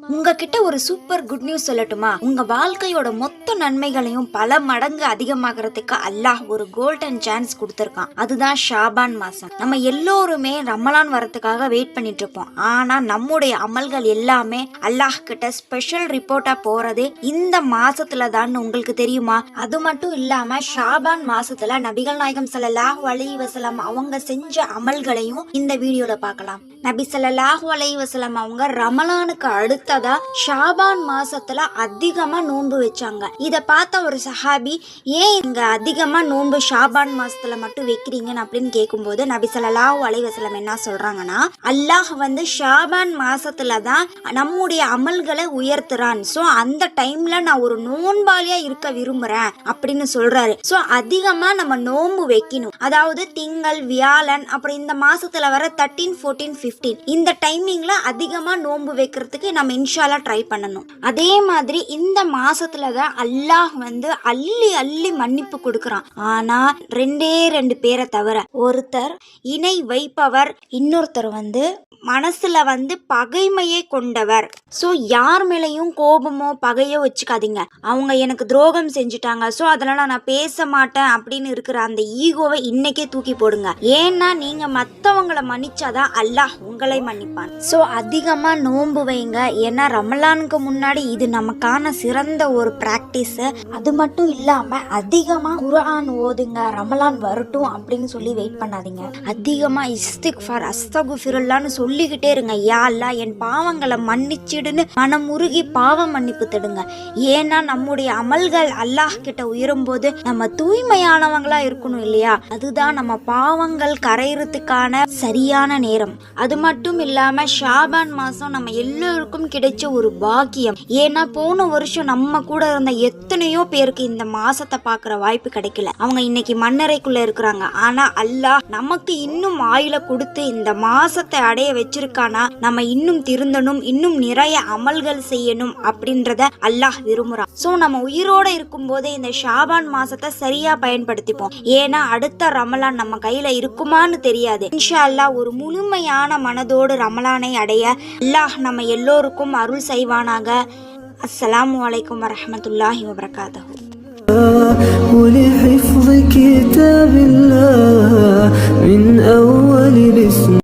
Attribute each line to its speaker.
Speaker 1: உங்ககிட்ட ஒரு super good news சொல்லட்டுமா? உங்க வாழ்க்கையோட மொத்த நன்மைகளையும் பல மடங்கு அதிகமாகறதுக்கு அல்லாஹ் ஒரு கோல்டன் சான்ஸ் கொடுத்திருக்கான். அதுதான் ஷாபான் மாசம். நம்ம எல்லோருமே ரமலான் வரதுக்காக வெயிட் பண்ணிட்டு இருப்போம். ஆனா நம்முடைய அமல்கள் எல்லாமே அல்லாஹ் கிட்ட ஸ்பெஷல் ரிப்போர்ட்டா போறது இந்த மாசத்துல தான். உங்களுக்கு தெரியுமா? அது மட்டும் இல்லாம ஷாபான் மாசத்துல நபிகள் நாயகம் ஸல்லல்லாஹு அலைஹி வஸல்லம் அவங்க செஞ்ச அமல்களையும் இந்த வீடியோல பார்க்கலாம். நபி ஸல்லல்லாஹு அலைஹி வஸல்லம் அவங்க ரமலானுக்கு அடுத்ததா ஷாபான் மாசத்துல அதிகமா நோன்பு வச்சாங்க. இத பார்த்த ஒரு சஹாபி, ஏன் இங்க அதிகமா நோன்பு ஷாபான் மாசத்துல மட்டும் வைக்கிறீங்கன்னு அப்படின்னு கேட்கும்போது நபி ஸல்லல்லாஹு அலைஹி வஸல்லம் என்ன சொல்றாங்கன்னா, அல்லாஹ் ஷாபான் மாசத்துல தான் நம்முடைய அமல்களை உயர்த்துறான். சோ அந்த டைம்ல நான் ஒரு நோன்பாளியா இருக்க விரும்புறேன் அப்படின்னு சொல்றாரு. சோ அதிகமா நம்ம நோன்பு வைக்கணும். அதாவது திங்கள், வியாழன், அப்புறம் இந்த மாசத்துல வர 13, 14, 15 இந்த டைமிங்ல அதிகமா நோன்பு வைக்கிறதுக்கு நம்ம இன்ஷால்லா ட்ரை பண்ணணும். அதே மாதிரி இந்த மாசத்துலதான் அல்லாஹ் அள்ளி அள்ளி மன்னிப்பு கொடுக்கறான். ஆனா 2 பேரை தவிர, ஒருத்தர் இணை வைப்பவர், இன்னொருத்தர் மனசுல பகைமையை கொண்டவர். சோ யார் மேலையும் கோபமோ பகையோ வச்சுக்காதீங்க. அவங்க எனக்கு துரோகம் செஞ்சுட்டாங்க, சோ அதனால நான் பேச மாட்டேன் அப்படின்னு இருக்கிற அந்த ஈகோவை இன்னைக்கே தூக்கி போடுங்க. ஏன்னா நீங்க மத்தவங்களை மன்னிச்சாதான் அல்லாஹ் உங்களை மன்னிப்பான். சோ அதிகமா நோன்பு வைங்க. ஏன்னா ரமலானுக்கு முன்னாடி இது நமக்கான சிறந்த ஒரு பிராக்டிஸ். அது மட்டும் இல்லாம அதிகமா குர்ஆன் ஓதுங்க. ரமலான் வரட்டும் அப்படின்னு சொல்லி வெயிட் பண்ணாதீங்க. அதிகமா இஸ்திக்ஃபார், அஸ்தகுஃபிருல்லாஹ்னு சொல்லிக்கிட்டே இருங்க. யா அல்லாஹ் என் பாவங்களை மன்னிச்சிடுன்னு மனமுருகி பாவ மன்னிப்பு தடுங்க. ஏன்னா நம்முடைய அமல்கள் அல்லாஹ் கிட்ட உயரும் போது நம்ம தூய்மையானவங்களா இருக்கணும் இல்லையா? அதுதான் நம்ம பாவங்கள் கரையறதுக்கான சரியான நேரம். அது மட்டும் இல்லாம ஷாபான் மாசம் நம்ம எல்லோருக்கும் கிடைச்ச ஒரு பாக்கியம். ஏன்னா போன வருஷம் நம்ம கூட இருந்த எத்தனையோ பேருக்கு இந்த மாசத்தை பாக்குற வாய்ப்பு கிடைக்கல. அவங்க இன்னைக்கு மண்ணறைக்குள்ள இருக்கிறாங்க. ஆனா அல்லாஹ் நமக்கு இன்னும் ஆயுள கொடுத்து இந்த மாசத்தை அடைய வச்சிருக்கானா, நம்ம இன்னும் திருந்தணும், இன்னும் நிறைய அமல்கள் செய்யணும் அப்படின்றத அல்லாஹ் விரும்புறான். சோ நம்ம உயிரோட இருக்கும் போதே இந்த ஷாபான் மாசத்தை சரியா பயன்படுத்திப்போம். ஏன்னா அடுத்த ரமலான் நம்ம கையில இருக்குமான்னு தெரியாது. இன்ஷா அல்லாஹ் ஒரு முழுமையான மனதோடு ரமலானை அடைய அல்லாஹ் நம்ம எல்லோருக்கும் அருள் செய்வானாக. அஸ்ஸலாமு அலைக்கும் வரஹ்மத்துல்லாஹி வபரகாத்துஹு. ولحفظ كتاب الله من أول بسم